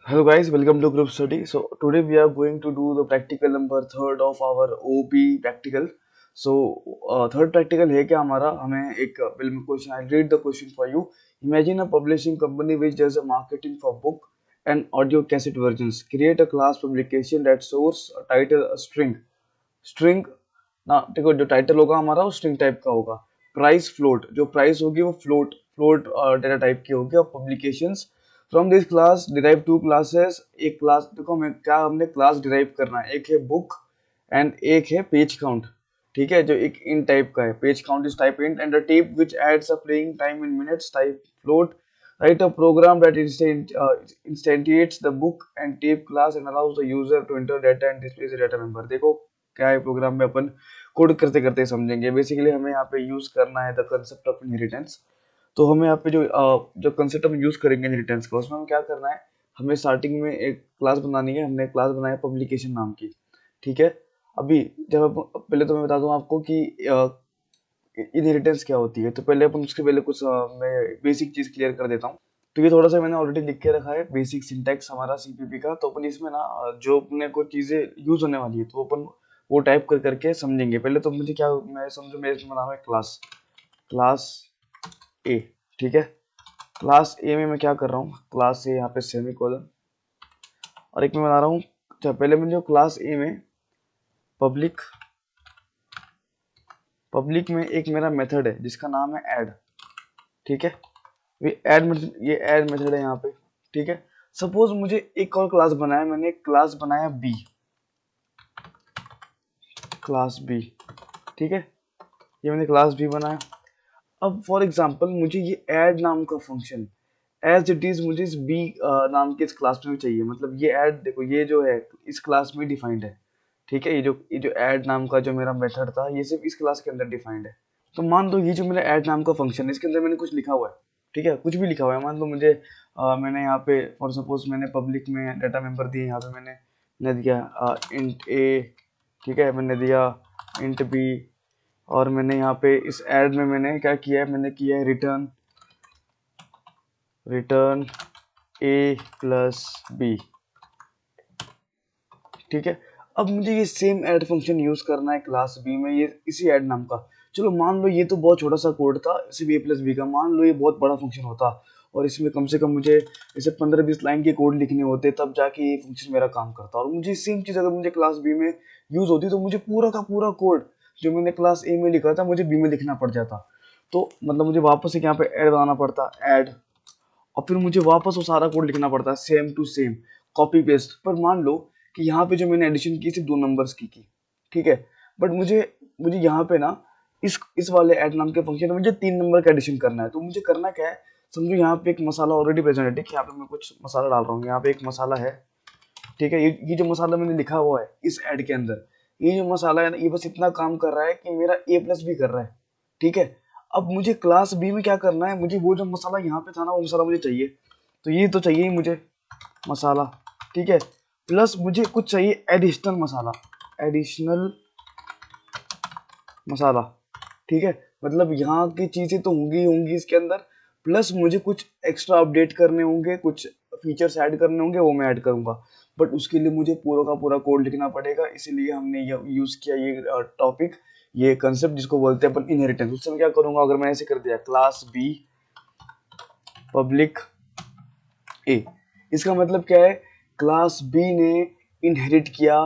Hello guys, welcome to group study. So today we are going to do the practical number third of our OP practical. So third practical है क्या हमारा हमें एक question. I'll read the question for you. Imagine a publishing company which does a marketing for book and audio cassette versions. Create a class publication that stores a title a string ना देखो जो title होगा हमारा वो string type का होगा। Price float जो price होगी वो फ्लोट डेटा टाइप की होगी। और publications from this class derive two classes. एक क्लास देखो हमें क्या हमने क्लास डिराइव करना है, एक है बुक एंड एक है पेज काउंट। ठीक है, जो एक इन टाइप का है, page count is type int and a tape which adds a playing time in minutes type float. Write a program that instantiates the book and tape class and allows the user to enter data and displays a data member. देखो क्या है programme में अपन code करते करते समझेंगे। Basically हमें यहाँ पे यूज करना है द कंसेप्ट ऑफ इनहेरिटेंस। तो हमें यहाँ पे जो कंसेप्ट हम यूज करेंगे इनहेरिटेंस का, उसमें हमें क्या करना है, हमें स्टार्टिंग में एक क्लास बनानी है। हमने क्लास बनाया पब्लिकेशन नाम की। ठीक है, अभी पहले तो मैं बता दूं आपको कि इनहेरिटेंस क्या होती है। तो पहले अपन उसके पहले कुछ मैं बेसिक चीज क्लियर कर देता हूँ। तो ये थोड़ा सा मैंने ऑलरेडी लिख के रखा है बेसिक सिंटैक्स हमारा सीपीपी का। तो अपन इसमें ना जो अपने को चीजें यूज होने वाली है तो अपन वो टाइप कर करके समझेंगे। पहले तो मुझे क्या मैं समझू, मेरे इसमें बना हुआ है क्लास क्लास ए। ठीक है, क्लास ए में मैं क्या कर रहा हूँ, क्लास ए यहाँ पे सेमी कोलन और एक मैं बना रहा हूँ। अच्छा, पहले मुझे क्लास ए में पब्लिक पब्लिक में एक मेरा मेथड है जिसका नाम है ऐड। ठीक है, ये ऐड मेथड है यहाँ पे। ठीक है, सपोज मुझे एक और क्लास बनाया, मैंने एक क्लास बनाया बी, क्लास बी। ठीक है, ये मैंने क्लास बी बनाया। अब फॉर एग्जांपल मुझे ये ऐड नाम का फंक्शन एज इट इज मुझे इस बी नाम के इस क्लास में भी चाहिए। मतलब ये ऐड देखो ये जो है इस क्लास में डिफाइंड है। ठीक है, ये जो ऐड नाम का जो मेरा मेथड था ये सिर्फ इस क्लास के अंदर डिफाइंड है। तो मान लो ये जो मेरा ऐड नाम का फंक्शन है इसके अंदर मैंने कुछ लिखा हुआ है। ठीक है, कुछ भी लिखा हुआ है। मान लो मुझे मैंने यहाँ पे फॉर सपोज मैंने पब्लिक में डाटा मेंबर दिए, यहाँ पे मैंने दिया इंट ए। ठीक है, मैंने दिया इंट बी और मैंने यहाँ पे इस ऐड में मैंने क्या किया है, मैंने किया है रिटर्न रिटर्न ए प्लस बी। ठीक है, अब मुझे ये सेम ऐड फंक्शन यूज करना है क्लास बी में, ये इसी ऐड नाम का। चलो मान लो ये तो बहुत छोटा सा कोड था सिर्फ ए प्लस बी का, मान लो ये बहुत बड़ा फंक्शन होता और इसमें कम से कम मुझे जैसे 15-20 लाइन के कोड लिखने होते तब जाके ये फंक्शन मेरा काम करता। और मुझे सेम चीज अगर मुझे क्लास बी में यूज होती तो मुझे पूरा का पूरा कोड जो मैंने क्लास ए में लिखा था मुझे बी में लिखना पड़ जाता। तो मतलब मुझे वापस एक यहाँ पे ऐड बनाना पड़ता, ऐड, और फिर मुझे वापस वो सारा कोड लिखना पड़ता है same to same, copy paste. पर मान लो कि यहाँ पे जो मैंने एडिशन की सिर्फ 2 नंबर्स की। ठीक है, बट मुझे मुझे यहाँ पे ना इस वाले ऐड नाम के फंक्शन में मुझे 3 नंबर का एडिशन करना है। तो मुझे करना क्या है, समझो यहाँ पे एक मसाला ऑलरेडी प्रेजेंट है। ठीक है, यहाँ पे मैं कुछ मसाला डाल रहा हूँ, यहाँ पे एक मसाला है। ठीक है, ये जो मसाला मैंने लिखा हुआ है इस ऐड के अंदर, ये जो मसाला है ना ये बस इतना काम कर रहा है कि मेरा ए प्लस भी कर रहा है। ठीक है, अब मुझे क्लास बी में क्या करना है, मुझे वो जो मसाला यहाँ पे था ना वो मसाला मुझे चाहिए। तो ये तो चाहिए ही मुझे मसाला। ठीक है, प्लस मुझे कुछ चाहिए एडिशनल मसाला, एडिशनल मसाला। ठीक है, मतलब यहाँ की चीजें तो होंगी ही होंगी इसके अंदर, प्लस मुझे कुछ एक्स्ट्रा अपडेट करने होंगे, कुछ फीचर्स ऐड करने होंगे, वो मैं ऐड करूंगा। बट उसके लिए मुझे पूरा का पूरा कोड लिखना पड़ेगा, इसीलिए हमने ये यूज किया ये टॉपिक, ये कंसेप्ट जिसको बोलते हैं अपन इनहेरिटेंस। उससे मैं क्या करूंगा, अगर मैंने ऐसे कर दिया क्लास बी पब्लिक ए, इसका मतलब क्या है, क्लास बी ने इनहेरिट किया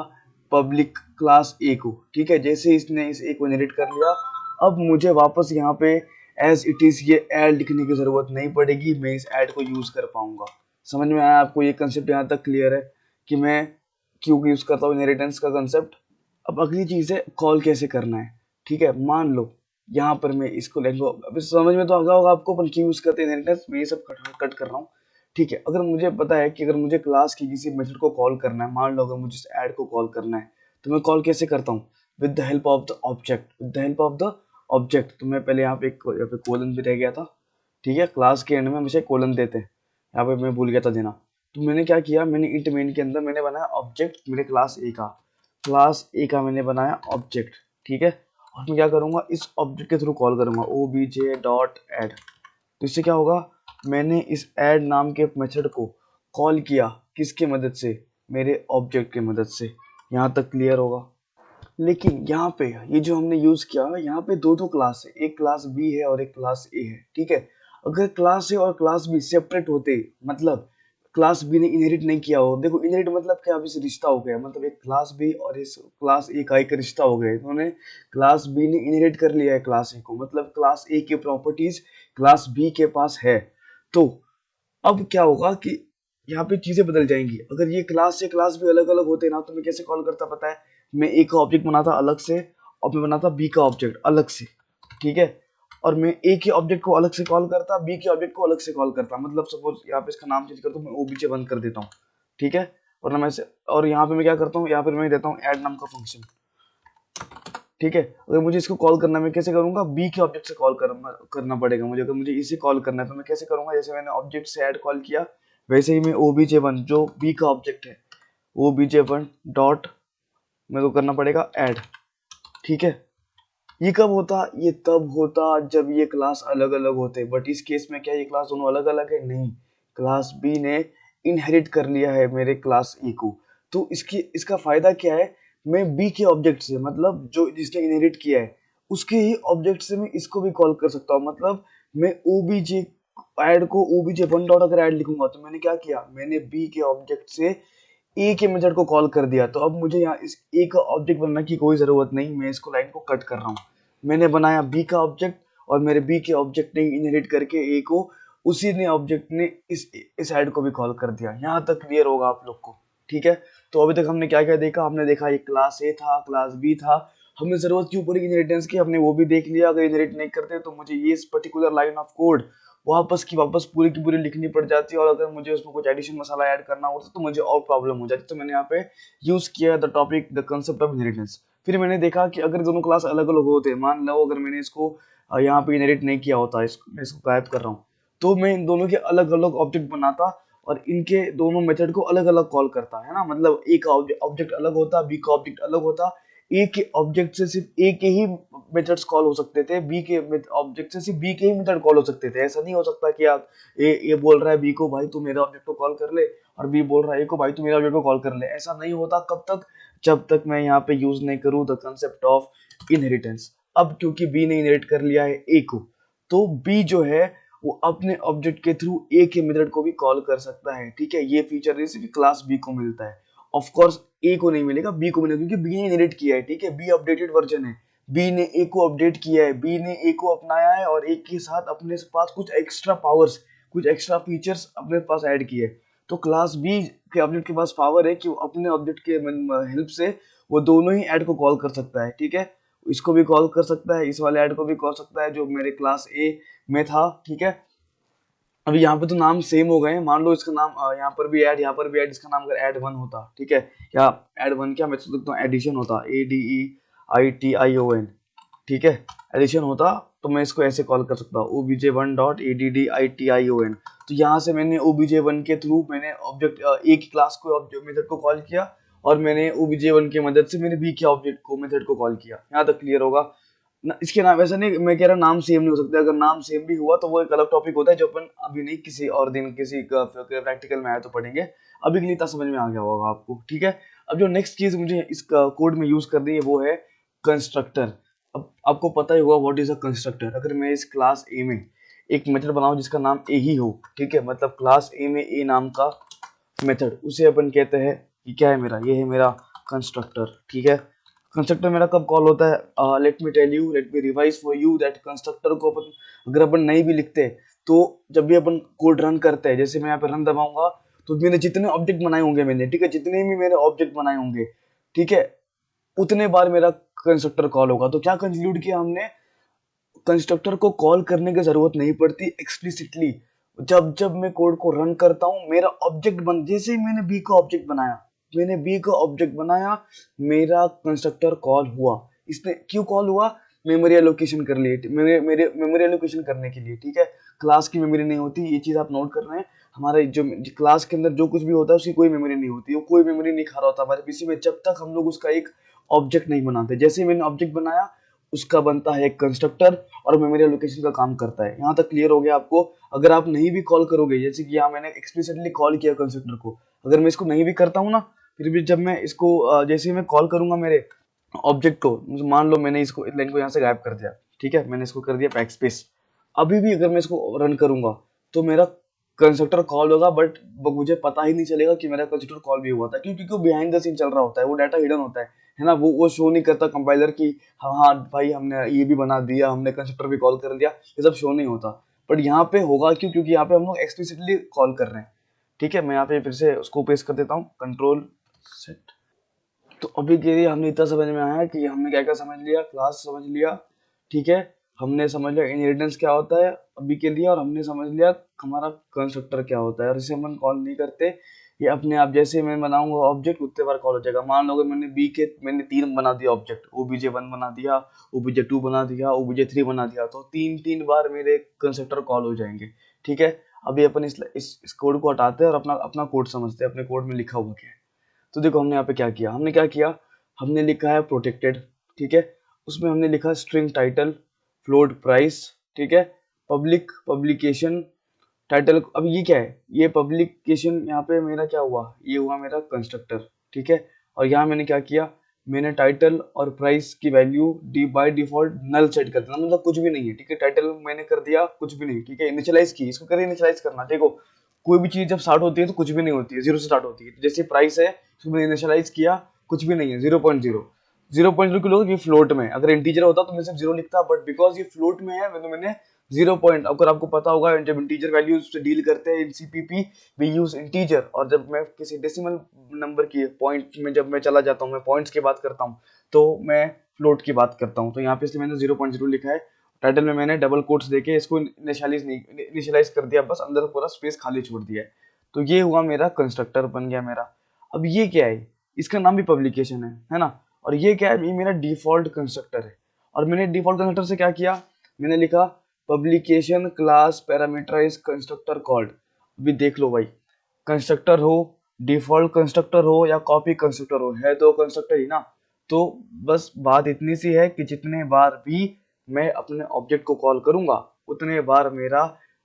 पब्लिक क्लास ए को। ठीक है, जैसे इसने इस ए को इनहेरिट कर लिया, अब मुझे वापस यहाँ पे एज इट इज ये ऐड लिखने की जरूरत नहीं पड़ेगी, मैं इस ऐड को यूज कर पाऊंगा। समझ में आया आपको, ये कंसेप्ट यहाँ तक क्लियर है कि मैं क्यों यूज करता हूँ इनहेरिटेंस का कंसेप्ट। अब अगली चीज है कॉल कैसे करना है। ठीक है, मान लो यहाँ पर मैं इसको लेंगे, अभी समझ में तो आ गया होगा आपको अपन क्यों यूज करते हैं इनहेरिटेंस, मैं ये सब कट कर रहा हूँ। ठीक है, अगर मुझे पता है कि अगर मुझे क्लास की किसी मेथड को कॉल करना है, मान लो अगर मुझे इस ऐड को कॉल करना है तो मैं कॉल कैसे करता हूँ, with the help of the object, with the help of the object. तो मैं पहले यहाँ पे कोलन भी रह गया था। ठीक है, क्लास के एंड में हमेशा कोलन देते हैं, यहाँ पे मैं भूल गया था देना। तो मैंने क्या किया, मैंने इंट मेन के अंदर मैंने बनाया ऑब्जेक्ट मेरे क्लास ए का मैंने बनाया ऑब्जेक्ट। ठीक है, और मैं क्या करूंगा, इस ऑब्जेक्ट के थ्रू कॉल करूंगा obj.add। तो इससे क्या होगा, मैंने इस ऐड नाम के मेथड को कॉल किया किसके मदद से? मेरे ऑब्जेक्ट की मदद से। यहाँ तक क्लियर होगा? लेकिन यहाँ पे ये जो हमने यूज किया, यहाँ पे दो दो क्लास है, एक क्लास बी है और एक क्लास ए है, ठीक है। अगर क्लास ए और क्लास बी सेपरेट होते, मतलब क्लास बी ने इनहेरिट नहीं किया हो, देखो इनहेरिट मतलब क्या, अभी से रिश्ता हो गया, मतलब एक क्लास बी और इस क्लास ए का एक रिश्ता हो गया, इन्होंने क्लास बी ने इनहेरिट कर लिया है क्लास ए को, मतलब क्लास ए की प्रॉपर्टीज क्लास बी के पास है। तो अब क्या होगा कि यहाँ पे चीजें बदल जाएंगी। अगर ये क्लास से क्लास भी अलग अलग होते ना, तो मैं कैसे कॉल करता पता है? मैं ए का ऑब्जेक्ट बनाता अलग से और मैं बनाता बी का ऑब्जेक्ट अलग से, ठीक है। और मैं ए के ऑब्जेक्ट को अलग से कॉल करता, बी के ऑब्जेक्ट को अलग से कॉल करता, मतलब सपोज यहाँ पे इसका नाम चेंज कर दूं, मैं ओबीजे बंद कर देता हूँ, ठीक है। और मैं और यहाँ पे मैं क्या करता हूँ, यहाँ पे मैं देता हूँ ऐड नाम का फंक्शन, ठीक है। अगर मुझे इसको कॉल करना है, मैं कैसे करूंगा? बी के ऑब्जेक्ट से कॉल करना पड़ेगा मुझे। अगर मुझे इसे कॉल करना है तो मैं कैसे करूंगा? जैसे मैंने ऑब्जेक्ट से ऐड कॉल किया, वैसे ही मैं obj1 जो बी का ऑब्जेक्ट है, obj1 डॉट मेरे को करना पड़ेगा ऐड, ठीक है। ये कब होता? ये तब होता जब ये क्लास अलग अलग होते, बट इस केस में क्या ये क्लास दोनों अलग अलग है? नहीं, क्लास बी ने इनहेरिट कर लिया है मेरे क्लास ए को। तो इसका फायदा क्या है? मैं बी के ऑब्जेक्ट से, मतलब जो जिसने इनहेरिट किया है उसके ही ऑब्जेक्ट से मैं इसको भी कॉल कर सकता हूँ। मतलब मैं ओबीजे ऐड को obj1 डॉट अगर ऐड लिखूंगा, तो मैंने क्या किया? मैंने बी के ऑब्जेक्ट से ए के मेथड को कॉल कर दिया। तो अब मुझे यहाँ इस ए का ऑब्जेक्ट बनने की कोई जरूरत नहीं, मैं इसको लाइन को कट कर रहा हूँ। मैंने बनाया बी का ऑब्जेक्ट और मेरे बी के ऑब्जेक्ट ने इनहेरिट करके ए को, उसी ने ऑब्जेक्ट ने इस ऐड को भी कॉल कर दिया। यहाँ तक क्लियर होगा आप लोग को, ठीक है। तो अभी तक हमने क्या क्या देखा? हमने देखा एक क्लास ए था, क्लास बी था, हमें जरूरत क्यों पड़ी इनहेरिटेंस की, हमने वो भी देख लिया। अगर इनहेरिट नहीं करते तो मुझे ये पर्टिकुलर लाइन ऑफ कोड वापस की वापस पूरी की पूरी लिखनी पड़ जाती है, और अगर मुझे उसमें कुछ एडिशन मसाला ऐड करना होता तो मुझे और प्रॉब्लम हो जाती। तो मैंने यहाँ पे यूज किया the topic the concept of inheritance. फिर मैंने देखा कि अगर दोनों क्लास अलग अलग होते, मान लो अगर मैंने इसको यहाँ पे इनहेरिट नहीं किया होता, मैं इसको गायब कर रहा हूँ, तो मैं इन दोनों के अलग अलग ऑब्जेक्ट बनाता और इनके दोनों मेथड को अलग अलग कॉल करता, है ना। मतलब ए का ऑब्जेक्ट अलग होता, बी का ऑब्जेक्ट अलग होता, ए के ऑब्जेक्ट से सिर्फ ए के ही मेथड्स कॉल हो सकते थे, बी के ऑब्जेक्ट से सिर्फ बी के ही मेथड कॉल हो सकते थे। ऐसा नहीं हो सकता कि आप ए बोल रहा है बी को भाई तू मेरा ऑब्जेक्ट को कॉल कर ले, और बी बोल रहा है ए को भाई तू मेरा ऑब्जेक्ट को कॉल कर ले। ऐसा नहीं होता। कब तक? जब तक मैं यहाँ पे यूज नहीं करूँ द कंसेप्ट ऑफ इनहेरिटेंस। अब क्योंकि बी ने इनहेरिट कर लिया है ए को, तो बी जो है वो अपने ऑब्जेक्ट के थ्रू ए के मेथड को भी कॉल कर सकता है, ठीक है। ये फीचर सिर्फ क्लास बी को मिलता है। ऑफ कोर्स ए को नहीं मिलेगा, बी को मिलेगा, क्योंकि बी ने इनहेरिट किया है, ठीक है। बी अपडेटेड वर्जन है, बी ने ए को अपडेट किया है, बी ने ए को अपनाया है और ए के साथ अपने पास कुछ एक्स्ट्रा पावर्स, कुछ एक्स्ट्रा फीचर्स अपने पास ऐड किए। तो क्लास बी के ऑब्जेक्ट के पास पावर है कि वो अपने ऑब्जेक्ट के हेल्प से वो दोनों ही ऐड को कॉल कर सकता है, ठीक है। इसको भी कॉल कर सकता है, इस वाले ऐड को भी कॉल सकता है जो मेरे क्लास ए में था, ठीक है। अभी यहाँ पे तो नाम सेम हो गए हैं, मान लो इसका नाम यहाँ पर भी ऐड, यहाँ पर भी ऐड, इसका नाम अगर ऐड वन होता, ठीक है, या ऐड वन क्या मैं सोच सकता हूँ एडिशन होता, ADEITION, ठीक है, एडिशन होता, तो मैं इसको ऐसे कॉल कर सकता हूँ obj1 डॉट ADDITION। तो यहाँ से मैंने obj1 के थ्रू मैंने ऑब्जेक्ट ए की क्लास को ऑब्जेक्ट मेथड को कॉल किया, और मैंने obj1 की मदद से मैंने बी के ऑब्जेक्ट को मेथड को कॉल किया। यहाँ तक क्लियर होगा ना? इसके नाम ऐसा नहीं, मैं कह रहा नाम सेम नहीं हो सकते, अगर नाम सेम भी हुआ तो वो एक अलग टॉपिक होता है जो अपन अभी नहीं, किसी और दिन किसी प्रैक्टिकल में आया तो पढ़ेंगे। अभी के लिए इतना समझ में आ गया होगा आपको, ठीक है। अब जो नेक्स्ट चीज मुझे इस कोड में यूज करनी है वो है कंस्ट्रक्टर। अब आपको पता ही होगा व्हाट इज अ कंस्ट्रक्टर। अगर मैं इस क्लास ए में एक मेथड बनाऊं जिसका नाम ए ही हो, ठीक है, मतलब क्लास ए में ए नाम का मेथड, उसे अपन कहते हैं कि क्या है मेरा, ये है मेरा कंस्ट्रक्टर, ठीक है। कंस्ट्रक्टर मेरा कब कॉल होता है? Let me tell you, let me revise for you that constructor को अपन अगर अपन नहीं भी लिखते तो जब भी अपन कोड रन करते हैं, जैसे मैं यहाँ पे रन दबाऊंगा तो मैंने जितने ऑब्जेक्ट बनाए होंगे मैंने, ठीक है, जितने भी मेरे ऑब्जेक्ट बनाए होंगे, ठीक है, उतने बार मेरा कंस्ट्रक्टर कॉल होगा। तो क्या कंक्लूड किया हमने? कंस्ट्रक्टर को कॉल करने की जरूरत नहीं पड़ती एक्सप्लिसिटली। जब जब मैं कोड को रन करता हूँ मेरा ऑब्जेक्ट बन, जैसे ही मैंने बी का ऑब्जेक्ट बनाया, मैंने बी का ऑब्जेक्ट बनाया, मेरा कंस्ट्रक्टर कॉल हुआ। इसने क्यों कॉल हुआ? मेमोरी एलोकेशन कर लिए, मेरे मेरे मेमोरी एलोकेशन करने के लिए, ठीक है। क्लास की मेमोरी नहीं होती, ये चीज आप नोट कर रहे हैं। हमारे जो क्लास के अंदर जो कुछ भी होता है उसकी कोई मेमोरी नहीं होती, वो कोई मेमोरी नहीं खा रहा होता हमारे पीसी में जब तक हम लोग उसका एक ऑब्जेक्ट नहीं बनाते। जैसे ही मैंने ऑब्जेक्ट बनाया उसका बनता है एक कंस्ट्रक्टर और मेमोरी एलोकेशन का काम करता है। यहाँ तक क्लियर हो गया आपको? अगर आप नहीं भी कॉल करोगे, जैसे कि यहाँ मैंने एक्सप्लिसिटली कॉल किया कंस्ट्रक्टर को, अगर मैं इसको नहीं भी करता हूँ ना, फिर भी जब मैं इसको जैसे ही मैं कॉल करूंगा मेरे ऑब्जेक्ट को, मान लो मैंने इसको इस लाइन को यहाँ से गायब कर दिया, ठीक है, मैंने इसको कर दिया बैक स्पेस, अभी भी अगर मैं इसको रन करूंगा तो मेरा कंस्ट्रक्टर कॉल होगा, बट मुझे पता ही नहीं चलेगा कि मेरा कंस्ट्रक्टर कॉल भी हुआ था, क्योंकि वो बिहाइंड द सीन चल रहा होता है, वो डाटा हिडन होता है ना, वो शो नहीं करता कंपाइलर की हाँ हाँ भाई हमने ये भी बना दिया, हमने कंस्ट्रक्टर भी कॉल कर दिया, ये सब शो नहीं होता। बट यहाँ पे होगा क्यों, क्योंकि यहाँ पे हम लोग एक्सप्लिसिटली कॉल कर रहे हैं। ठीक है, मैं यहाँ पे फिर से उसको पेस्ट कर देता हूँ, कंट्रोल सेट। तो अभी के लिए हमने इतना समझ में आया कि हमने क्या क्या समझ लिया, क्लास समझ लिया, ठीक है, हमने समझ लिया इनहेरिटेंस क्या होता है अभी के लिए, और हमने समझ लिया हमारा कंस्ट्रक्टर क्या होता है, और इसे हम कॉल नहीं करते, ये अपने आप जैसे मैं बनाऊंगा ऑब्जेक्ट उतने बार कॉल हो जाएगा। मान लो अगर मैंने 3 बना दिया ऑब्जेक्ट, obj1 बना दिया, obj2 बना दिया, obj3 बना दिया, तो 3 बार मेरे कंस्ट्रक्टर कॉल हो जाएंगे। ठीक है, अभी अपन इस कोड को हटाते हैं और अपना अपना कोड समझते हैं, अपने कोड में लिखा हुआ क्या है। तो देखो हमने यहाँ पे क्या किया, हमने लिखा है प्रोटेक्टेड, ठीक है, उसमें हमने लिखा स्ट्रिंग टाइटल, फ्लोट प्राइस, ठीक है, पब्लिक पब्लिकेशन टाइटल। अब ये क्या है, ये पब्लिकेशन, यहाँ पे मेरा क्या हुआ, ये हुआ मेरा कंस्ट्रक्टर, ठीक है, और यहाँ मैंने क्या किया, मैंने टाइटल और प्राइस की value by default null set कर देना, मतलब कुछ भी नहीं है, ठीक है, टाइटल मैंने कर दिया कुछ भी नहीं, ठीक है, इनिशियलाइज की, इसको करें इनिशियलाइज करना। देखो कोई भी चीज जब स्टार्ट होती है तो कुछ भी नहीं होती है, जीरो से स्टार्ट होती है, तो जैसे प्राइस है उसको मैंने इनिशियलाइज किया, कुछ भी नहीं है, 0.0, 0.0 क्यों लोगे, ये फ्लोट में, अगर इंटीजर होता तो मैं सिर्फ 0 लिखता, बट बिकॉज ये फ्लोट में है तो मैंने 0 पॉइंट। अगर आपको पता होगा जब इंटीजर वैल्यूज से डील करते हैं इन सीपीपी वी यूज इंटीजर, और जब मैं किसी डेसिमल नंबर की पॉइंट में जब मैं चला जाता हूँ, मैं पॉइंट्स की बात करता हूँ, तो मैं फ्लोट की बात करता हूँ। तो यहाँ पे इसलिए मैंने 0.0 लिखा है, टाइटल में मैंने डबल कोट्स देके इसको इनिशियलाइज कर दिया, बस अंदर पूरा स्पेस खाली छोड़ दिया है। तो ये हुआ मेरा कंस्ट्रक्टर बन गया मेरा। अब ये क्या है, इसका नाम भी पब्लिकेशन है ना, और ये क्या है, ये मेरा डिफॉल्ट कंस्ट्रक्टर है, और मैंने डिफॉल्ट कंस्ट्रक्टर से क्या किया, मैंने लिखा publication class parameterize constructor called. अभी देख लो भाई, कंस्ट्रक्टर हो, डिफॉल्ट कंस्ट्रक्टर हो या कॉपी कंस्ट्रक्टर हो, है तो कंस्ट्रक्टर ही ना। तो बस बात इतनी सी है कि जितने बार भी मैं अपने ऑब्जेक्ट को कॉल करूंगा उतने बार मेरा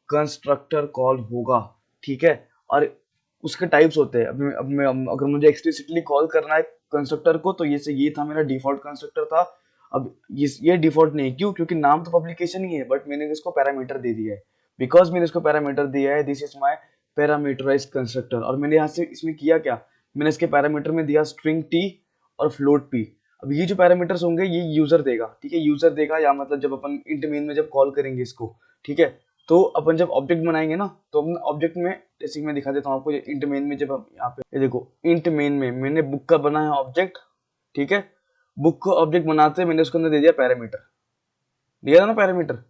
कंस्ट्रक्टर कॉल होगा, ठीक है। और उसके टाइप्स होते हैं, अब मैं अगर मुझे एक्सप्लिसिटली कॉल करना है कंस्ट्रक्टर को, तो ये था मेरा डिफॉल्ट कंस्ट्रक्टर था। अब ये डिफॉल्ट नहीं, क्यों, क्योंकि नाम तो पब्लिकेशन ही है, बट मैंने इसको पैरामीटर दे दिया है, बिकॉज मैंने इसको पैरामीटर दिया है, this is my parameterized constructor. और मैंने यहाँ से इसमें किया क्या, मैंने इसके पैरामीटर में दिया स्ट्रिंग टी और फ्लोट पी। अब ये जो पैरामीटर्स होंगे ये यूजर देगा, ठीक है, यूजर देगा, या मतलब जब अपन इंट मेन में जब कॉल करेंगे इसको, ठीक है, तो अपन जब ऑब्जेक्ट बनाएंगे ना, तो अपन ऑब्जेक्ट में, जैसे मैं दिखा देता हूँ आपको, इंट मेन में जब हम यहाँ पे ये देखो, इंट मेन में मैंने बुक का बना है ऑब्जेक्ट, ठीक है, बुक को ऑब्जेक्ट बनाते मैंने उसके अंदर दे दिया पैरामीटर, दिया था ना पैरामीटर,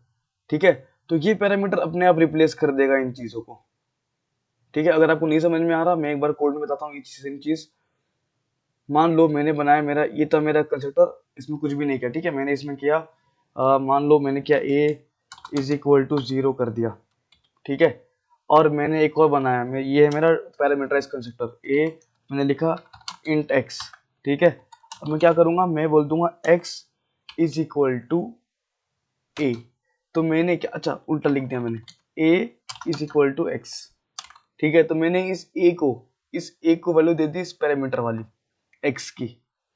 ठीक है, तो ये पैरामीटर अपने आप रिप्लेस कर देगा इन चीजों को, ठीक है। अगर आपको नहीं समझ में आ रहा, मैं एक बार कोड में बताता हूँ ये सेम चीज। मान लो मैंने बनाया, मेरा ये था मेरा कंस्ट्रक्टर, इसमें कुछ भी नहीं किया, ठीक है, मैंने इसमें किया मान लो मैंने किया a इज इक्वल टू 0 कर दिया, ठीक है, और मैंने एक और बनाया, ये है मेरा पैरामीटराइज कंस्ट्रक्टर a, मैंने लिखा इंट x, ठीक है। अब मैं क्या करूंगा, मैं बोल दूंगा x is equal to a, तो मैंने क्या, अच्छा उल्टा लिख दिया मैंने, a is equal to x, ठीक है, तो मैंने इस a को वैल्यू दे दी इस पैरामीटर वाली x की,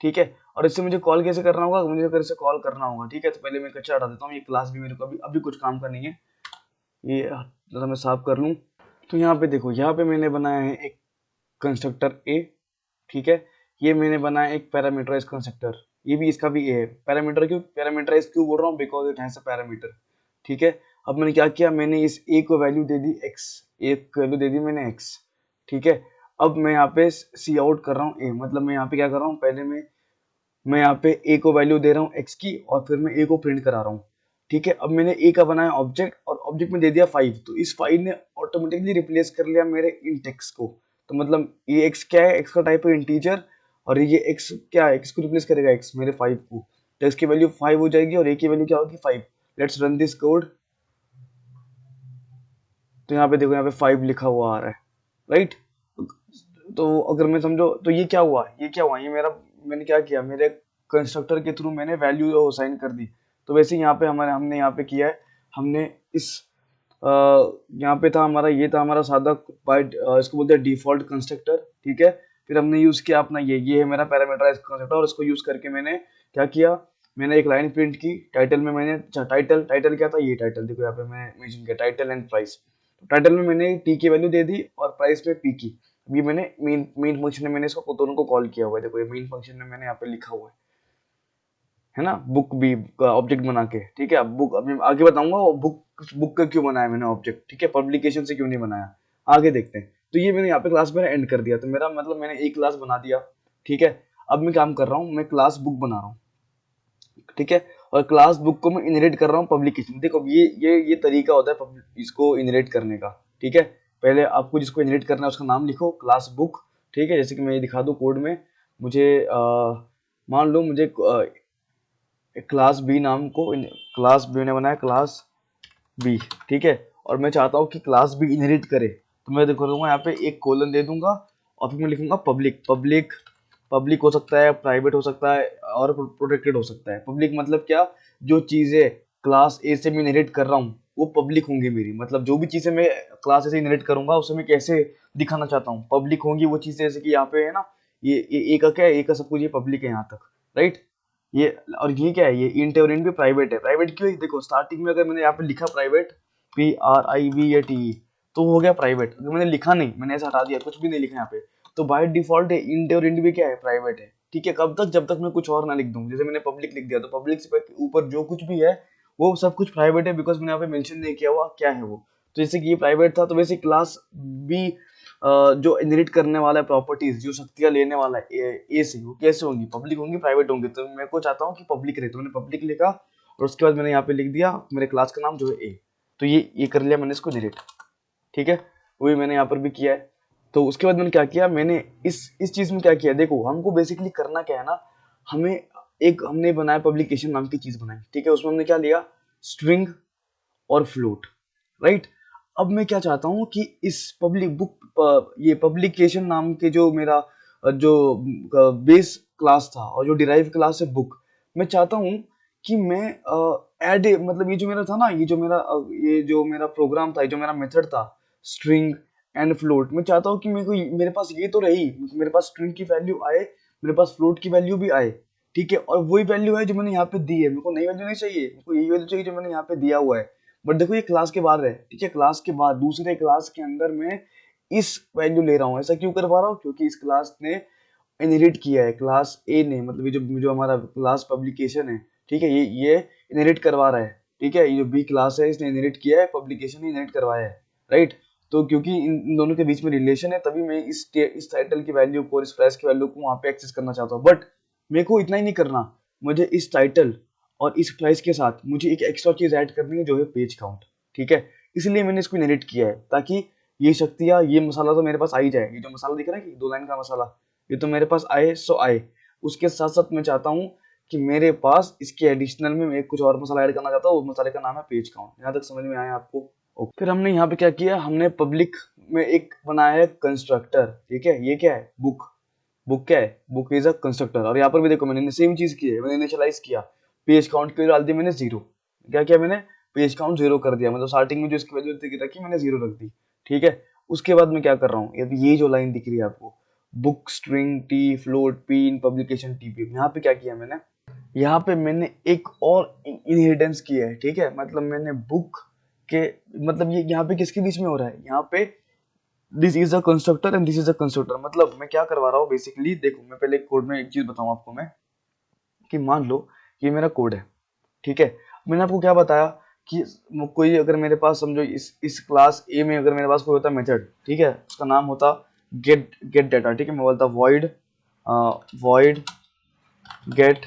ठीक है। और इससे मुझे कॉल कैसे करना होगा, मुझे अगर इसे कॉल करना होगा, ठीक है, तो पहले मैं कच्चा हटा देता हूँ, ये क्लास भी मेरे को अभी कुछ काम का नहीं है, ये जरा मैं साफ कर लूँ। तो यहाँ पे देखो, यहाँ पे मैंने बनाया है एक कंस्ट्रक्टर a, ठीक है, ये मैंने बनाया एक पैरामीटराइज कंस्ट्रक्टर, ये भी इसका भी a है। पैरामीटराइज क्यों बोल रहा हूँ, because it has a parameter, ठीक है। अब मैंने क्या किया, मैंने इस a को वैल्यू दे दी x, एक वैल्यू दे दी मैंने x, ठीक है। अब मैं यहाँ पे सी आउट कर रहा हूँ a, मतलब मैं यहाँ पे क्या कर रहा हूँ, पहले मैं यहाँ पे a को वैल्यू दे रहा हूँ x की, और फिर मैं a को प्रिंट करा रहा हूँ, ठीक है। अब मैंने a का बनाया ऑब्जेक्ट, और ऑब्जेक्ट में दे दिया 5, तो इस 5 ने ऑटोमेटिकली रिप्लेस कर लिया मेरे इंट x को। तो मतलब ये x क्या है, x का टाइप है इंटीजर, और ये x क्या है, x को रिप्लेस करेगा x मेरे 5 को, तो x की वैल्यू 5 हो जाएगी, और a की वैल्यू क्या होगी 5। Let's run this code. तो यहाँ पे देखो, यहाँ पे 5 लिखा हुआ आ रहा है, राइट। तो अगर मैं समझो, तो ये मेरा, मैंने क्या किया, मेरे कंस्ट्रक्टर के थ्रू मैंने वैल्यू असाइन कर दी। तो वैसे यहाँ पे हमने यहाँ पे किया है, हमने इस यहाँ पे था हमारा, ये था हमारा सादा बाय, इसको बोलते हैं डिफॉल्ट कंस्ट्रक्टर, ठीक है। फिर हमने यूज किया अपना ये है मेरा पैरामीटराइज्ड कंस्ट्रक्टर, और इसको यूज करके मैंने क्या किया, मैंने एक लाइन प्रिंट की टाइटल में। मैंने अच्छा टाइटल क्या था, ये टाइटल देखो यहाँ पे मैं मेंशन किया, टाइटल एंड प्राइस। तो टाइटल में मैंने टी की वैल्यू दे दी और प्राइस में पी की। अभी मैंने मेन फंक्शन में मैंने इसको दोनों को कॉल किया हुआ है, देखो ये मेन फंक्शन में मैंने यहाँ पे लिखा हुआ है ना, बुक बी का ऑब्जेक्ट बना के, ठीक है। अब बुक, अभी आगे बताऊंगा वो बुक का क्यों बनाया मैंने ऑब्जेक्ट, ठीक है, पब्लिकेशन से क्यों नहीं बनाया, आगे देखते हैं। तो ये मैंने यहाँ पे क्लास मेरा एंड कर दिया, तो मेरा मतलब मैंने एक क्लास बना दिया, ठीक है। अब मैं काम कर रहा हूँ, मैं क्लास बुक बना रहा हूँ, ठीक है। और क्लास बुक को मैं इनहेरिट कर रहा हूँ पब्लिकेशन। देखो ये तरीका होता है इसको इनहेरिट करने का, ठीक है। पहले आपको जिसको इनहेरिट करना है उसका नाम लिखो, क्लास बुक, ठीक है। जैसे कि मैं ये दिखा दूँ कोड में, मुझे मान लो मुझे क्लास बी नाम को क्लास बी ने बनाया, क्लास बी, ठीक है। और मैं चाहता हूँ कि क्लास बी इनहेरिट करे, तो मैं देखो दूंगा यहाँ पे एक कोलन दे दूंगा, और फिर मैं लिखूंगा पब्लिक। पब्लिक हो सकता है, प्राइवेट हो सकता है, और प्रोटेक्टेड हो सकता है। पब्लिक मतलब क्या, जो चीजें क्लास ए से मैं इनहेरिट कर रहा हूँ वो पब्लिक होंगी मेरी, मतलब जो भी चीजें मैं क्लास ए से इनहेरिट करूंगा उसे मैं कैसे दिखाना चाहता हूँ, पब्लिक होंगी वो चीजें। जैसे कि यहाँ पे है ना, ये ए का क्या है, ए का सब कुछ ये पब्लिक है यहाँ तक, राइट। ये और ये क्या है, ये इंट और इंट भी प्राइवेट है। प्राइवेट क्यों है, देखो स्टार्टिंग में अगर मैंने यहाँ पे लिखा प्राइवेट, PRIVATE, तो वो हो गया प्राइवेट। अगर मैंने लिखा नहीं, मैंने ऐसा हटा दिया, कुछ भी नहीं लिखा यहाँ पे, तो बाय डिफॉल्ट है इंट और इंट भी क्या है, प्राइवेट है, ठीक है। कब तक, जब तक मैं कुछ और ना लिख दूं। जैसे मैंने पब्लिक लिख दिया, तो पब्लिक से ऊपर जो कुछ भी है वो सब कुछ प्राइवेट है, बिकॉज मैंने यहाँ पे मेंशन नहीं किया हुआ क्या है वो। तो जैसे कि ये प्राइवेट था, तो वैसे क्लास बी जो इनहेरिट करने वाला है प्रॉपर्टीज, जो शक्तियां लेने वाला है ए से, वो कैसे होंगी, पब्लिक होंगी, प्राइवेट होंगी। तो मैं को चाहता हूँ कि पब्लिक रहे, तो मैंने पब्लिक लिखा, और उसके बाद मैंने यहाँ पे लिख दिया मेरे क्लास का नाम जो है ए। तो ये कर लिया मैंने इसको इनहेरिट, ठीक है। वही मैंने यहाँ पर भी किया है। तो उसके बाद मैंने क्या किया, मैंने इस चीज में क्या किया, देखो हमको बेसिकली करना क्या है ना, हमें हमने बनाया पब्लिकेशन नाम की चीज बनाई, ठीक है। उसमें हमने क्या लिया, स्ट्रिंग और फ्लोट, राइट। अब मैं क्या चाहता हूँ कि इस पब्लिक बुक, ये पब्लिकेशन नाम के जो मेरा जो बेस क्लास था और जो डिराइव क्लास है बुक, मैं चाहता हूँ कि मैं ऐड, मतलब ये जो मेरा था ना, ये जो मेरा प्रोग्राम था, ये जो मेरा मेथड था, स्ट्रिंग एंड फ्लोट, मैं चाहता हूँ कि मेरे पास ये तो रही, मेरे पास स्ट्रिंग की वैल्यू आए, मेरे पास फ्लोट की वैल्यू भी आए, ठीक है। और वही वैल्यू है जो मैंने यहाँ पे दी है, मेरे को नई वैल्यू नहीं चाहिए, मेरे को यही वैल्यू चाहिए जो मैंने यहाँ पे दिया हुआ है। बट देखो ये क्लास के बाहर है, ठीक है, क्लास के बाद दूसरे क्लास के अंदर मैं इस वैल्यू ले रहा हूँ। ऐसा क्यों कर पा रहा हूँ, क्योंकि इस क्लास ने इनहेरिट किया है, क्लास ए ने, मतलब ये जो हमारा क्लास पब्लिकेशन है, ठीक है, ये इनहेरिट करवा रहा है, ठीक है। ये जो बी क्लास है इसने इनहेरिट किया है, पब्लिकेशन ने इनहेरिट करवाया है, राइट। तो क्योंकि इन दोनों के बीच में रिलेशन है, तभी मैं इस टाइटल की वैल्यू को और इस प्राइस की वैल्यू को वहां पे एक्सेस करना चाहता हूँ। बट मेरे को इतना ही नहीं करना, मुझे इस टाइटल और इस प्राइस के साथ मुझे एक एक्स्ट्रा चीज ऐड करनी है जो है पेज काउंट, ठीक है। इसलिए मैंने इसको इनहेरिट किया है, ताकि ये शक्तियां, ये मसाला तो मेरे पास आ ही जाए। ये जो मसाला दिख रहा है कि 2 लाइन का मसाला, ये तो मेरे पास आए सो आए। उसके साथ साथ मैं चाहता हूँ कि मेरे पास इसके एडिशनल में मैं कुछ और मसाला ऐड करना चाहता हूँ, उस मसाले का नाम है पेज काउंट। यहाँ तक समझ में आया आपको? ओके। फिर हमने यहाँ पे क्या किया, हमने पब्लिक में एक बनाया है कंस्ट्रक्टर, ठीक है। ये क्या है, बुक। बुक क्या है, बुक इज अ कंस्ट्रक्टर। और यहाँ पर भी देखो मैंने सेम चीज की है, मैंने इनिशियलाइज किया, पेज काउंट के लिए डाल दी मैंने 0। क्या किया मैंने, पेज काउंट 0 कर दिया, मतलब स्टार्टिंग में जो इसकी वैल्यू रखी मैंने 0 रख दी, ठीक है। उसके बाद मैं क्या कर रहा हूँ, ये जो लाइन दिख रही है आपको, book string T float P in publication TP, यहाँ पे क्या किया मैंने, यहाँ पे मैंने एक और इनहेरिटेंस किया है, ठीक है। मतलब मैंने बुक के, मतलब ये यहाँ पे किसके बीच में हो रहा है, यहाँ पे this is a constructor and this is a constructor. मतलब मैं क्या करवा रहा हूँ बेसिकली, देखो मैं पहले कोड में एक चीज बताऊँ आपको मैं, कि मान लो ये मेरा कोड है, ठीक है। मैंने आपको क्या बताया कि कोई अगर मेरे पास समझो इस क्लास ए में अगर मेरे पास कोई होता मेथड, ठीक है, उसका नाम होता गेट डाटा, ठीक है। मैं बोलता वॉइड गेट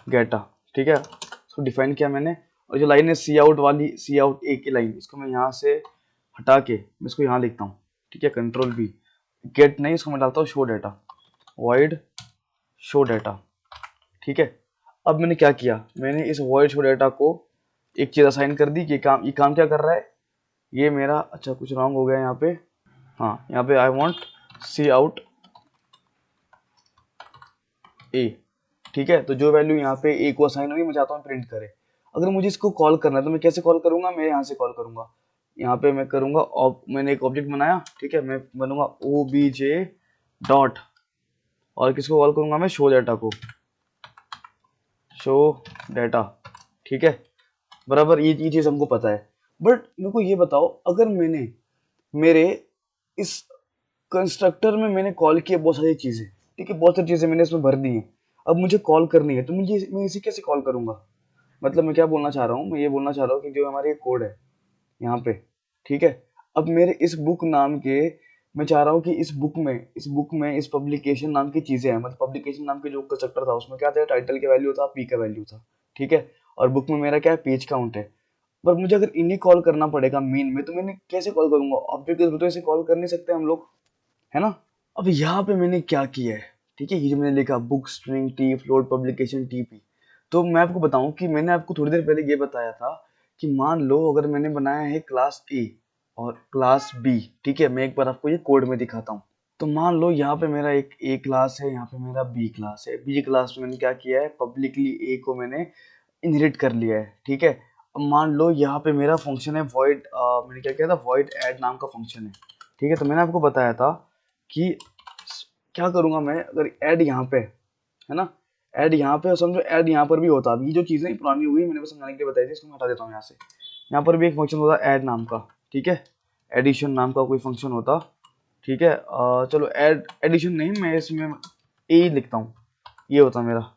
गेटा, ठीक है। उसको डिफाइन किया मैंने, और जो लाइन है सी आउट वाली, सी आउट ए की लाइन, इसको मैं यहाँ से हटा के मैं इसको यहाँ लिखता हूँ, ठीक है, कंट्रोल बी। गेट नहीं, इसको मैं डालता हूँ show data, void show data, ठीक है। अब मैंने क्या किया, मैंने इस वॉइड शो डाटा को एक चीज असाइन कर दी कि ये काम क्या कर रहा है, ये मेरा, अच्छा कुछ रॉन्ग हो गया यहाँ पे, हाँ यहाँ पे आई वांट सी आउट ए, ठीक है। तो जो वैल्यू यहाँ पे ए को असाइन हुई मैं चाहता हूँ प्रिंट करे। अगर मुझे इसको कॉल करना है तो मैं कैसे कॉल करूंगा, मैं यहाँ से कॉल करूंगा, यहाँ पे मैं करूंगा मैंने एक ऑब्जेक्ट बनाया, ठीक है, मैं बनूंगा obj डॉट, और किसको कॉल करूंगा मैं, शो डाटा को, शो डाटा, ठीक है, बराबर। ये चीज हमको पता है। बट मेरे को ये बताओ, अगर मैंने मेरे इस कंस्ट्रक्टर में मैंने कॉल किया बहुत सारी चीजें, ठीक है, बहुत सारी चीजें मैंने इसमें भर दी हैं, अब मुझे कॉल करनी है, तो मैं इसे कैसे कॉल करूंगा। मतलब मैं क्या बोलना चाह रहा हूँ, मैं ये बोलना चाह रहा हूँ कि जो हमारे कोड है यहाँ पे, ठीक है, अब मेरे इस बुक नाम के, मैं चाह रहा हूँ कि इस बुक में इस पब्लिकेशन नाम की चीजें हैं, मतलब पब्लिकेशन नाम के जो कंस्ट्रक्टर था उसमें क्या था, टाइटल का वैल्यू था, पी का वैल्यू था, ठीक है, और बुक में मेरा क्या है, पेज काउंट है। पर मुझे अगर इन्हें कॉल करना पड़ेगा मेन में, तो मैंने कैसे कॉल करूंगा, ऑब्जेक्ट के थ्रू तो ऐसे कॉल कर नहीं सकते हम लोग, है ना। अब यहाँ पे मैंने क्या किया है, ठीक है, ये जो मैंने लिखा book string T float publication TP, तो मैं आपको बताऊं कि मैंने आपको थोड़ी देर पहले ये बताया था कि मान लो अगर मैंने बनाया है क्लास ए और क्लास बी, ठीक है, मैं एक बार आपको ये कोड में दिखाता हूँ। तो मान लो यहाँ पे मेरा एक ए क्लास है, यहाँ पे मेरा बी क्लास है, बी क्लास में मैंने क्या किया है, पब्लिकली ए को मैंने इनहेरिट कर लिया है, ठीक है। अब मान लो यहाँ पे मेरा फंक्शन है वॉइड, मैंने क्या किया था, वॉइड ऐड नाम का फंक्शन है, ठीक है, तो मैंने आपको बताया था कि क्या करूंगा मैं, अगर ऐड यहाँ पे है ना, ऐड यहाँ पे, और समझो ऐड यहाँ पर भी होता, अभी जो चीजें पुरानी हो गई मैंने बस समझाने के लिए बताई थी, इसको मैं हटा देता हूँ यहाँ से। यहाँ पर भी एक फंक्शन होता ऐड नाम का, ठीक है, एडिशन नाम का कोई फंक्शन होता, ठीक है, चलो ऐड एडिशन नहीं, मैं इसमें ए लिखता हूँ, ये होता मेरा,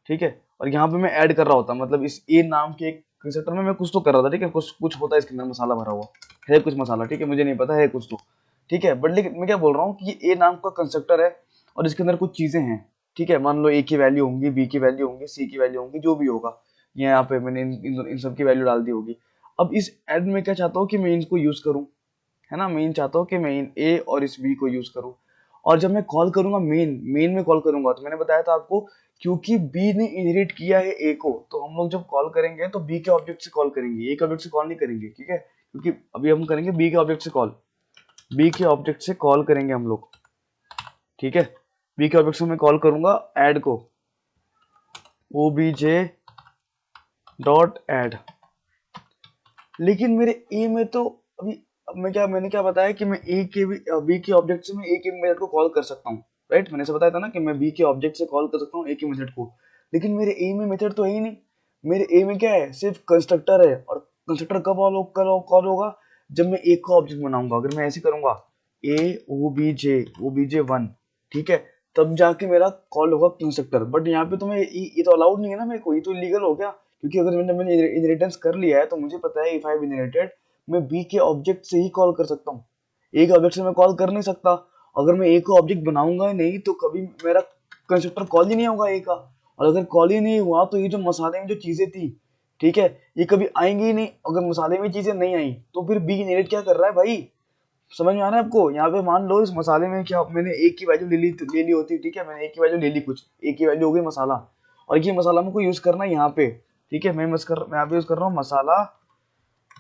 ठीक है, और यहाँ पे मैं ऐड कर रहा होता, मतलब इस ए नाम के एक कंस्ट्रक्टर में मैं कुछ तो कर रहा था, ठीक है, कुछ कुछ होता है इसके अंदर, मसाला भरा हुआ है, कुछ मसाला, ठीक है, मुझे नहीं पता है कुछ तो, ठीक है, बट लेकिन मैं क्या बोल रहा हूँ कि ये ए नाम का कंस्ट्रक्टर है और इसके अंदर कुछ चीजें हैं, ठीक है, मान लो ए की वैल्यू होंगी, बी की वैल्यू होंगी, सी की वैल्यू होंगी, जो भी होगा, ये यहाँ पे मैंने इन सब की वैल्यू डाल दी होगी। अब इस ऐड में क्या चाहता हूँ कि मैं इनको यूज करूँ, है ना, मेन चाहता हूँ कि मैं इन ए और इस बी को यूज करूँ, और जब मैं कॉल करूंगा मेन में कॉल करूंगा, तो मैंने बताया था आपको, क्योंकि बी ने इनहेरिट किया है ए को, तो हम लोग जब कॉल करेंगे तो बी के ऑब्जेक्ट से कॉल करेंगे, ए के ऑब्जेक्ट से कॉल नहीं करेंगे, ठीक है, क्योंकि अभी हम करेंगे बी के ऑब्जेक्ट से कॉल, बी के ऑब्जेक्ट से कॉल करेंगे हम लोग, ठीक है, बी के ऑब्जेक्ट से मैं कॉल करूंगा ऐड को, obj डॉट ऐड, लेकिन मेरे ए में तो अभी, अब मैंने क्या बताया कि मैं ए के बी के ऑब्जेक्ट से मैं ए के मेथड को कॉल कर सकता हूँ, राइट, मैंने ऐसा बताया था ना कि मैं बी के ऑब्जेक्ट से कॉल कर सकता हूँ ए के मेथड को, लेकिन मेरे ए में मेथड तो है ही नहीं, मेरे ए में क्या है, सिर्फ कंस्ट्रक्टर है, और कंस्ट्रक्टर कब कॉल होगा, जब मैं ए का ऑब्जेक्ट बनाऊंगा, अगर मैं ऐसे करूंगा ए ओ बी जे वन, ठीक है, तब जाके मेरा कॉल होगा कंस्ट्रक्टर, बट यहाँ पे तो मैं ये तो अलाउड नहीं है ना मेरे को, ये तो इलीगल हो गया, क्योंकि अगर मैंने इनहेरिटेंस कर लिया है तो मुझे पता है इफ आई हैव इनहेरिटेड, मैं बी के ऑब्जेक्ट से ही कॉल कर सकता हूँ, ए के ऑब्जेक्ट से मैं कॉल कर नहीं सकता, अगर मैं ए को ऑब्जेक्ट बनाऊंगा ही नहीं तो कभी मेरा कंस्ट्रक्टर कॉल ही नहीं होगा ए का, और अगर कॉल ही नहीं हुआ तो ये जो मसाले में जो चीजें थी, ठीक है, ये कभी आएंगी ही नहीं, अगर मसाले में चीजें नहीं आई तो फिर बी इनहेरिट क्या कर रहा है भाई, समझ में आ रहा है आपको। यहाँ पे मान लो इस मसाले में क्या, मैंने एक की वैल्यू ले ली होती, ठीक है, मैंने एक की वैल्यू ले ली, कुछ एक की वैल्यू हो गई मसाला, और ये मसाला मुझको यूज करना है यहाँ पे, ठीक है, मैं यहाँ पे यूज कर रहा हूँ मसाला,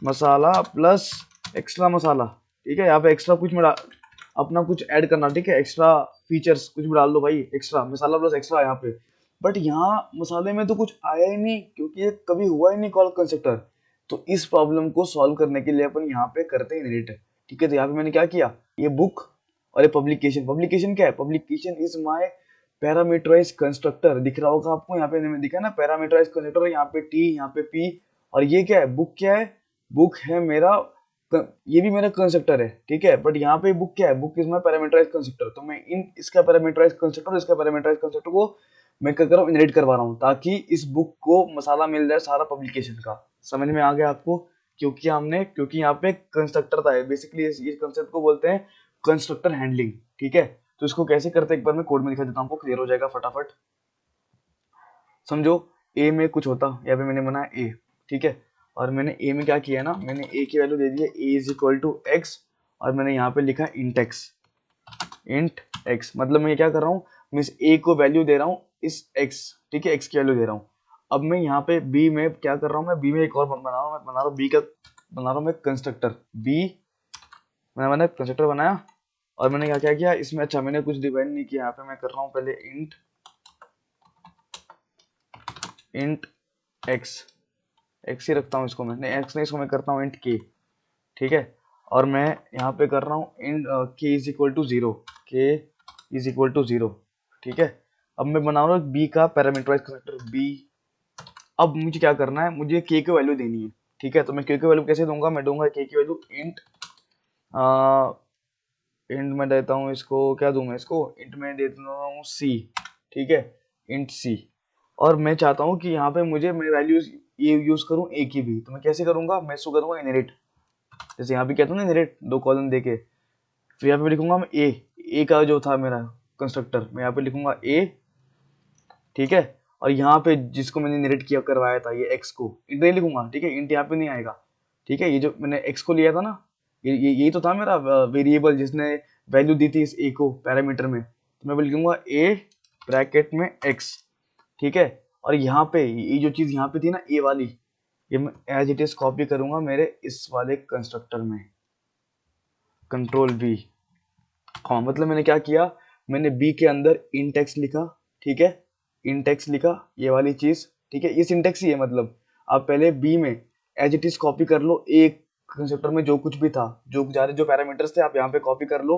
मसाला प्लस एक्स्ट्रा मसाला, ठीक है, यहाँ पे एक्स्ट्रा कुछ में अपना कुछ ऐड करना, ठीक है, एक्स्ट्रा फीचर्स कुछ भी डाल दो भाई, एक्स्ट्रा मसाला प्लस एक्स्ट्रा यहाँ पे, बट यहाँ मसाले में तो कुछ आया ही नहीं, क्योंकि ये कभी हुआ ही नहीं कॉल कंस्ट्रक्टर, तो इस प्रॉब्लम को सॉल्व करने के लिए अपन यहाँ पे करते हैं इनहेरिट, ठीक है, तो यहाँ पे मैंने क्या किया, ये बुक और ये पब्लिकेशन क्या है, publication is my parameterize constructor, दिख रहा होगा आपको, यहाँ पे मैंने दिखा ना पैरामीटराइज कंस्ट्रक्टर, यहाँ पे टी, यहाँ पे पी, और ये क्या है, बुक क्या है, बुक है मेरा ये भी मेरा कंस्ट्रक्टर है, ठीक है, बट यहाँ पे बुक क्या है, book is my parameterize constructor, तो मैं इन इसका पैरामीटराइज कंस्ट्रक्टर, इसका पैरामीटराइज कंस्ट्रक्टर को मैं क्या कर रहा हूँ, इनहेरिट करवा रहा हूँ, ताकि इस बुक को मसाला मिल जाए सारा पब्लिकेशन का, समझ में आ गया आपको, क्योंकि यहाँ पे कंस्ट्रक्टर था, बेसिकली ये कंसेप्ट को बोलते हैं कंस्ट्रक्टर हैंडलिंग, ठीक है, तो इसको कैसे करते हैं एक बार मैं कोड में दिखा देता हूँ, आपको क्लियर हो जाएगा फटाफट। समझो ए में कुछ होता, यहाँ पे मैंने बनाया ए, ठीक है, और मैंने ए में क्या किया ना, मैंने ए की वैल्यू दे दी है ए इज इक्वल टू एक्स, और मैंने यहाँ पे लिखा इंट एक्स, मतलब मैं क्या कर रहा हूँ, मैं इस ए को वैल्यू दे रहा हूँ इस एक्स, ठीक है, एक्स की वैल्यू दे रहा हूँ। अब मैं यहाँ पे बी में क्या कर रहा हूँ, मैं बी में एक और बना रहा हूँ, मैं बना रहा हूँ बी का, बना रहा हूँ मैं कंस्ट्रक्टर बी, मैंने कंस्ट्रक्टर बनाया, और मैंने क्या क्या किया इसमें, अच्छा मैंने कुछ डिफाइन नहीं किया, यहाँ पे मैं कर रहा हूँ पहले इंट एक्स, एक्स ही रखता हूँ इसको, मैं एक्स नहीं, इसको मैं करता हूँ इंट के, ठीक है। और मैं यहाँ पे कर रहा हूँ इन के इज इक्वल टू जीरो, के इज इक्वल टू जीरो, ठीक है। अब मैं बना रहा हूँ बी का पैरामीटराइज कंस्ट्रक्टर बी। अब मुझे क्या करना है, मुझे के की वैल्यू देनी है, ठीक है। तो मैं के की वैल्यू कैसे दूंगा, मैं दूंगा के की वैल्यू इंट, इंट में देता हूँ इसको, क्या दूं मैं इसको, इंट में दे देता हूँ सी, ठीक है, इंट सी। और मैं चाहता हूँ कि यहाँ पे मुझे मैं वैल्यूज ये यूज करूँ ए की भी, तो मैं कैसे करूंगा, मैं इसको करूंगा इनहेरिट, जैसे यहाँ पे कहता हूँ ना इनहेरिट, दो कॉलम देके, फिर यहाँ पे लिखूंगा मैं ए का जो था मेरा कंस्ट्रक्टर, मैं यहाँ पे लिखूंगा ए, ठीक है। और यहाँ पे जिसको मैंने इनहेरिट किया करवाया था, ये एक्स को इंट नहीं लिखूंगा, ठीक है, इंट यहाँ पे नहीं आएगा, ठीक है। ये जो मैंने एक्स को लिया था ना, यही तो था मेरा वेरिएबल जिसने वैल्यू दी थी इस ए को पैरामीटर में, तो मैं लिखूंगा ए ब्रैकेट में एक्स, ठीक है। और यहाँ पे ये जो चीज यहाँ पे थी ना ए वाली, ये मैं एज इट इज कॉपी करूंगा मेरे इस वाले कंस्ट्रक्टर में, कंट्रोल वी। हाँ मतलब मैंने क्या किया, मैंने बी के अंदर इंटेक्स लिखा, ठीक है, इंटेक्स लिखा ये वाली चीज, ठीक है, ये सिंटेक्स ही है। मतलब आप पहले बी में एज इट इज कॉपी कर लो, एक कंस्ट्रक्टर में जो कुछ भी था, जो पैरामीटर्स थे आप यहाँ पे कॉपी कर लो।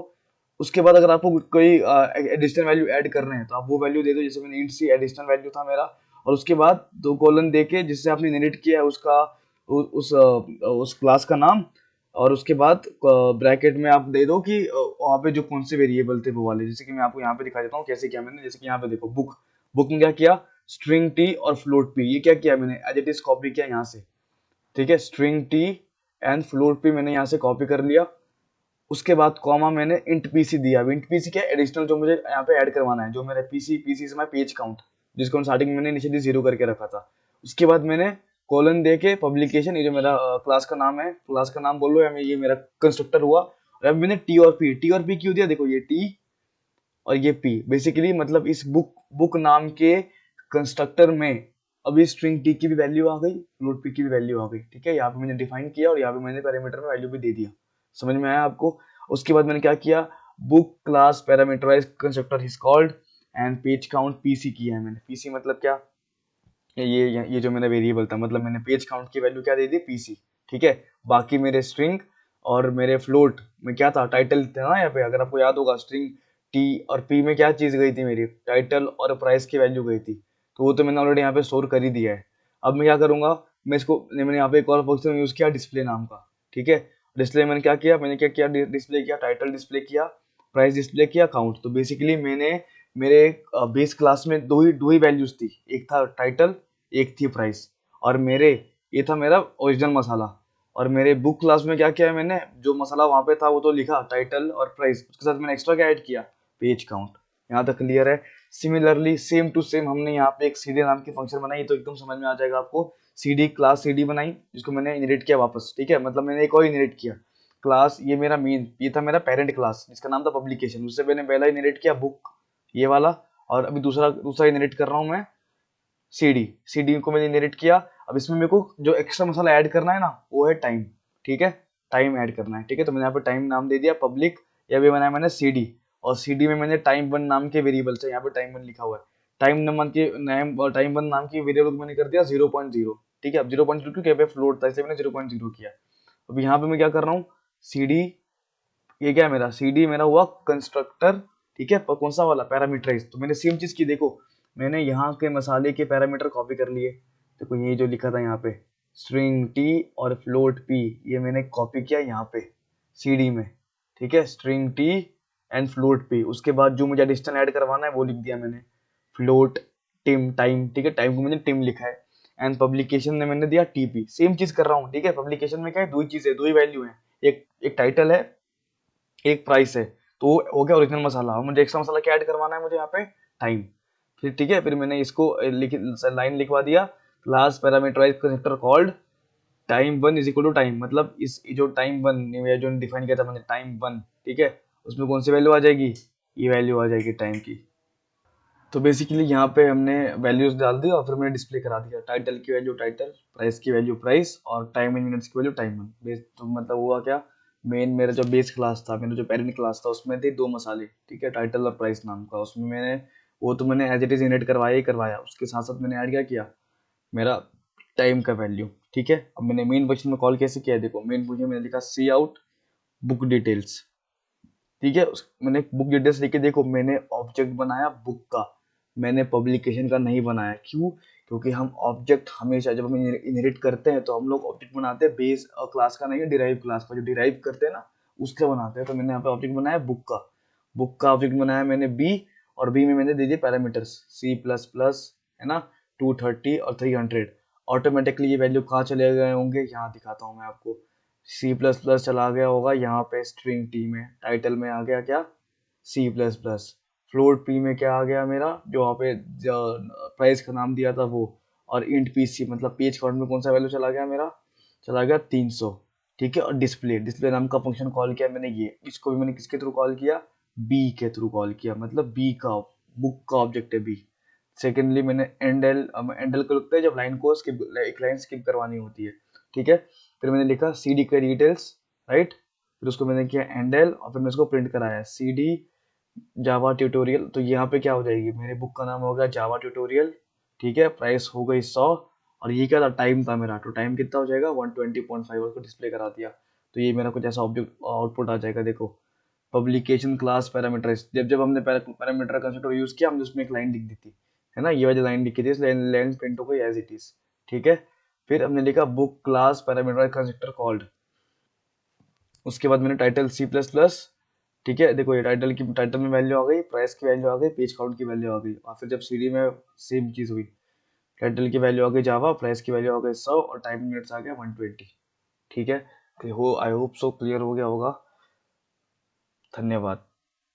उसके बाद अगर आपको कोई एडिशनल वैल्यू ऐड कर रहे हैं तो आप वो वैल्यू दे दो, जैसे मैंने इंट सी एडिशनल वैल्यू था मेरा, और उसके बाद दो कॉलन दे के जिससे आपने इनहेरिट किया है उसका उस क्लास का नाम, और उसके बाद ब्रैकेट में आप दे दो कि वहाँ पे जो कौन से वेरिएबल थे वो वाले, जैसे कि मैं आपको यहाँ पे दिखा देता हूँ कैसे किया मैंने। जैसे कि यहाँ पे देखो बुक, बुक में क्या किया, स्ट्रिंग टी और फ्लोट पी, ये क्या किया मैंने एज इट इज कॉपी किया यहाँ से, ठीक है, string T and float P मैंने यहाँ से कॉपी कर लिया। उसके बाद कॉमा मैंने इंट पीसी दिया। अब इंट पीसी क्या, एडिशनल जो मुझे यहाँ पे ऐड करवाना है, जो मेरा पीसी, पीसी से मैं पेज काउंट, जिसको स्टार्टिंग में मैंने इनिशियली जीरो करके रखा था। उसके बाद मैंने कॉलन दे के पब्लिकेशन, ये जो मेरा क्लास का नाम है, क्लास का नाम बोल लो, या ये मेरा कंस्ट्रक्टर हुआ। और अब मैंने टी और पी क्यों दिया, देखो ये टी और ये पी बेसिकली मतलब इस बुक नाम के कंस्ट्रक्टर में अभी स्ट्रिंग टी की भी वैल्यू आ गई, फ्लोट पी की भी वैल्यू आ गई, ठीक है। यहाँ पे मैंने डिफाइन किया और यहाँ पे मैंने पैरामीटर में वैल्यू भी दे दिया। समझ में आया आपको। उसके बाद मैंने क्या किया, book class parameterize constructor is called and page count PC किया है मैंने। पीसी मतलब क्या, ये जो मेरा वेरिएबल था, मतलब मैंने पेज काउंट की वैल्यू क्या दे दी, पीसी, ठीक है। बाकी मेरे स्ट्रिंग और मेरे फ्लोट में क्या था, टाइटल था ना यहाँ पे, अगर आपको याद होगा स्ट्रिंग टी और पी में क्या चीज गई थी मेरी, टाइटल और प्राइस की वैल्यू गई थी, तो वो तो मैंने ऑलरेडी यहाँ पे स्टोर कर ही दिया है। अब मैं क्या करूंगा, मैंने यहाँ पे एक और फंक्शन यूज किया डिस्प्ले नाम का, ठीक है। डिस्प्ले मैंने क्या किया, डिस्प्ले किया, टाइटल डिस्प्ले किया, प्राइस डिस्प्ले किया, काउंट। तो बेसिकली मैंने मेरे बेस क्लास में दो ही वैल्यूज थी, एक था टाइटल, एक थी प्राइस, और मेरे ये था मेरा ओरिजिनल मसाला। और मेरे बुक क्लास में क्या किया है मैंने, जो मसाला वहां पे था वो तो लिखा टाइटल और प्राइस, उसके साथ मैंने एक्स्ट्रा क्या ऐड किया, पेज काउंट। यहाँ तक क्लियर है। सिमिलरली सेम टू सेम हमने यहाँ पे एक सीडी नाम की फंक्शन बनाई, तो एकदम समझ में आ जाएगा आपको। सीडी क्लास सीडी बनाई जिसको मैंने इनहेरिट किया वापस, ठीक है, मतलब मैंने एक और इनहेरिट किया क्लास, ये मेरा मेन, ये था मेरा पेरेंट क्लास जिसका नाम था पब्लिकेशन, उससे मैंने पहला इनहेरिट किया बुक, ये वाला। और अभी दूसरा दूसरा इनहेरिट कर रहा हूँ मैं सीडी को मैंने इनहेरिट किया। अब इसमें मेरे को जो एक्स्ट्रा मसाला ऐड करना है ना, वो है टाइम, ठीक है, टाइम ऐड करना है, ठीक है। तो मैंने यहाँ पे टाइम नाम दे दिया पब्लिक, या भी बनाया मैंने सीडी, और सीडी में मैंने टाइम वन नाम के वेरिएबल से, यहाँ पे टाइम वन लिखा हुआ है, टाइम वन नाम की वेरिएबल को मैंने कर दिया 0.0, ठीक है। अब 0.0 क्योंकि यहाँ पे फ्लोट था इसलिए मैंने 0.0 किया। अब यहाँ पे मैं क्या कर रहा हूँ, सीडी, ये क्या है मेरा, सीडी मेरा हुआ कंस्ट्रक्टर, ठीक है, पर कौन सा वाला, पैरामीटराइज। तो मैंने सेम चीज की, देखो मैंने यहाँ के मसाले के पैरामीटर कॉपी कर लिए, देखो ये जो लिखा था यहाँ पे स्ट्रिंग टी और फ्लोट पी, ये मैंने कॉपी किया यहाँ पे सीडी में, ठीक है, string T and float P. उसके बाद जो मुझे एडिशनल ऐड करवाना है वो लिख दिया मैंने, फ्लोट टिम टाइम, ठीक है, टाइम को मैंने टिम लिखा है, एंड पब्लिकेशन में मैंने दिया टीपी। सेम चीज कर रहा हूँ, ठीक है। पब्लिकेशन में क्या है, दो ही चीज है, दो ही वैल्यू है, एक एक टाइटल है, एक प्राइस है, तो वो हो गया ओरिजिनल मसाला। और मुझे एक्स्ट्रा मसाला क्या ऐड करवाना है मुझे यहाँ पे, टाइम, फिर ठीक है। फिर मैंने इसको लाइन लिखवा दिया, class parameterize constructor called time one is equal to time, मतलब इस जो टाइम वन जो डिफाइन किया था मैंने टाइम वन, ठीक है, उसमें कौन सी वैल्यू आ जाएगी, ये वैल्यू आ जाएगी टाइम की। तो बेसिकली यहाँ पे हमने वैल्यूज डाल दी और फिर मैंने डिस्प्ले करा दिया, टाइटल की वैल्यू टाइटल, प्राइस की वैल्यू प्राइस, और टाइम इन मिनट्स की वैल्यू टाइम वन। बेस तो मतलब हुआ क्या, मेन मेरा जो बेस क्लास था, मेरा जो पेरेंट क्लास था, उसमें थे दो मसाले, ठीक है, टाइटल और प्राइस नाम का। उसमें मैंने वो तो मैंने एज इट इज इनहेरिट करवाया ही करवाया, उसके साथ साथ मैंने ऐड क्या किया, मेरा टाइम का वैल्यू, ठीक है, अब मैंने मेन फंक्शन में कॉल कैसे किया है, देखो मेन फंक्शन में मैंने लिखा सी आउट बुक डिटेल्स। ठीक है, मैंने बुक डिटेल्स लिखे, देखो मैंने ऑब्जेक्ट बनाया बुक का, मैंने पब्लिकेशन का नहीं बनाया। क्यों? क्योंकि हम ऑब्जेक्ट हमेशा जब हम इनहेरिट करते हैं तो हम लोग ऑब्जेक्ट बनाते हैं बेस क्लास का, नहीं है डिराइव क्लास का, जो डिराइव करते हैं ना उसका बनाते हैं। तो मैंने यहाँ पे ऑब्जेक्ट बनाया बुक का, बुक का ऑब्जेक्ट बनाया मैंने बी, और बी में मैंने दे दिए पैरामीटर्स C++, है ना, 230 और 300। ऑटोमेटिकली ये वैल्यू कहाँ चले गए होंगे, यहाँ दिखाता हूँ मैं आपको। C++ चला गया होगा यहाँ पे स्ट्रिंग टी में, टाइटल में आ गया क्या, C++। फ्लोट पी में क्या आ गया मेरा, जो वहाँ पे प्राइस का नाम दिया था वो, और इंट पीसी मतलब पेज काउंट में कौन सा वैल्यू चला गया मेरा, चला गया 300। ठीक है, और डिस्प्ले, डिस्प्ले नाम का फंक्शन कॉल किया मैंने, ये इसको भी मैंने किसके थ्रू कॉल किया, बी के थ्रू कॉल किया, मतलब बी का, बुक का ऑब्जेक्ट है बी। सेकेंडली मैंने एंडल को लगता है जब लाइन को स्किप, एक लाइन स्किप करवानी होती है। ठीक है, फिर मैंने लिखा सी डी के डिटेल्स, राइट, फिर उसको मैंने किया एंडल, और फिर मैं इसको प्रिंट कराया सी डी जावा ट्यूटोरियल। तो यहाँ पे क्या हो जाएगी, मेरे बुक का नाम होगा जावा ट्यूटोरियल। ठीक है, प्राइस हो गई 100, और ये क्या था, टाइम था मेरा, तो टाइम कितना हो जाएगा 120.5, उसको डिस्प्ले करा दिया। तो ये मेरा कुछ ऐसा ऑब्जेक्ट आउटपुट आ जाएगा, देखो पब्लिकेशन क्लास पैरामीटर। जब जब हमने पैरामीटर कंस्ट्रक्टर यूज किया, हमने उसमें एक लाइन लिख दी थी, है ना, ये वाली लाइन लिखी थी, इस लाइन प्रिंट हो गई एज इट इज। ठीक है, फिर हमने लिखा book class parameter constructor called, उसके बाद मैंने टाइटल C++। ठीक है, देखो ये टाइटल में वैल्यू आ गई, प्राइस की वैल्यू आ गई, पेज काउंट की वैल्यू आ गई, और फिर जब सीडी में सेम चीज हुई, टाइटल की वैल्यू आ गई जावा, प्राइस की वैल्यू आ गई 100, और टाइम मिनट्स आ गया 120। ठीक है, तो हो आई होप सो क्लियर हो गया होगा। धन्यवाद।